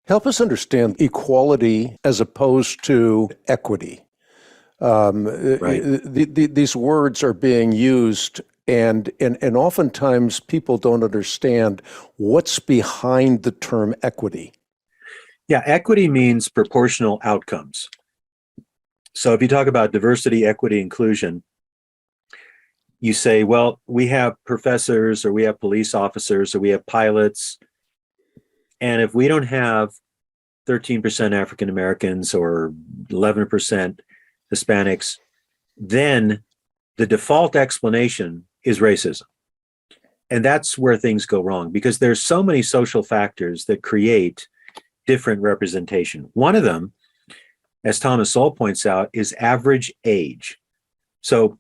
Help us understand equality as opposed to equity. Right. These words are being used, and oftentimes people don't understand what's behind the term equity. Yeah, equity means proportional outcomes. So if you talk about diversity, equity, inclusion, you say, well, we have professors or we have police officers or we have pilots. And if we don't have 13% African Americans or 11% Hispanics, then the default explanation is racism. And that's where things go wrong, because there's so many social factors that create different representation. One of them, as Thomas Sowell points out, is average age. So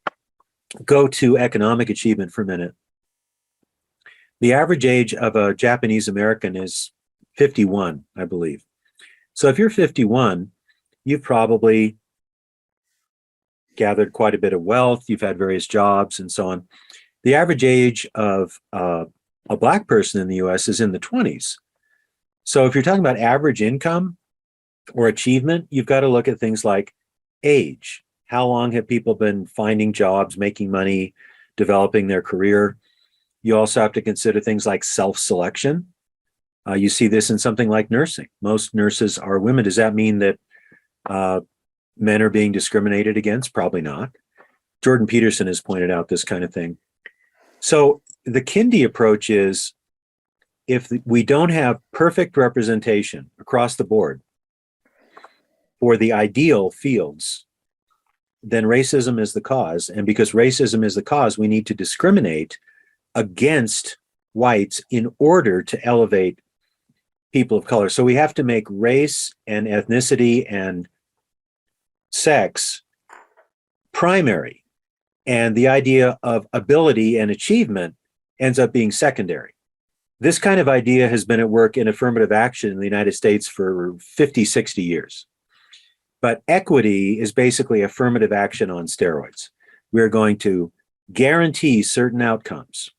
go to economic achievement for a minute. The average age of a Japanese American is 51, I believe. So if you're 51, you've probably gathered quite a bit of wealth, you've had various jobs and so on. The average age of a Black person in the US is in the 20s. So if you're talking about average income or achievement, you've got to look at things like age. How long have people been finding jobs, making money, developing their career? You also have to consider things like self-selection. You see this in something like nursing. Most nurses are women. Does that mean that men are being discriminated against? Probably not. Jordan Peterson has pointed out this kind of thing. So the Kinsey approach is, if we don't have perfect representation across the board for the ideal fields, then racism is the cause. And because racism is the cause, we need to discriminate against whites in order to elevate people of color. So we have to make race and ethnicity and sex primary. And the idea of ability and achievement ends up being secondary. This kind of idea has been at work in affirmative action in the United States for 50, 60 years. But equity is basically affirmative action on steroids. We're going to guarantee certain outcomes.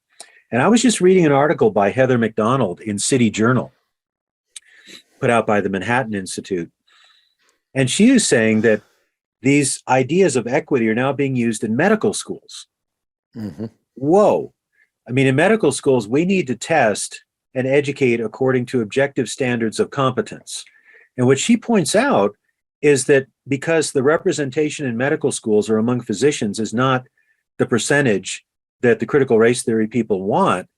And I was just reading an article by Heather McDonald in City Journal, put out by the Manhattan Institute. And she is saying that these ideas of equity are now being used in medical schools. Mm-hmm. Whoa. I mean, in medical schools, we need to test and educate according to objective standards of competence. And what she points out is that because the representation in medical schools or among physicians is not the percentage that the critical race theory people want,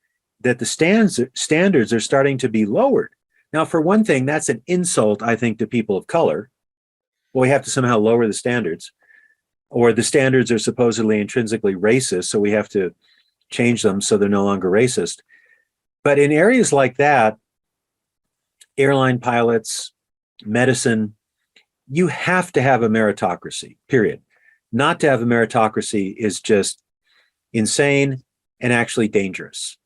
that the standards are starting to be lowered. Now, for one thing, that's an insult, I think, to people of color. Well, we have to somehow lower the standards, or the standards are supposedly intrinsically racist, so we have to change them so they're no longer racist. But in areas like that, airline pilots, medicine, you have to have a meritocracy, period. Not to have a meritocracy is just insane and actually dangerous.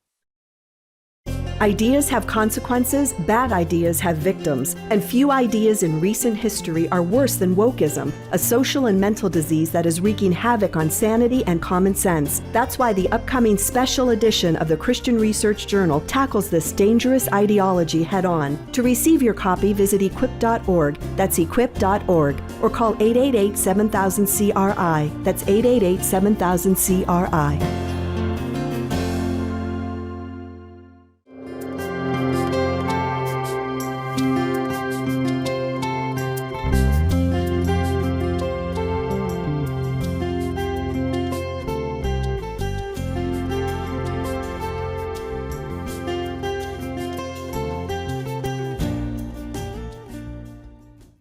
Ideas have consequences, bad ideas have victims, and few ideas in recent history are worse than wokeism, a social and mental disease that is wreaking havoc on sanity and common sense. That's why the upcoming special edition of the Christian Research Journal tackles this dangerous ideology head-on. To receive your copy, visit equip.org, that's equip.org, or call 888-7000-CRI, that's 888-7000-CRI.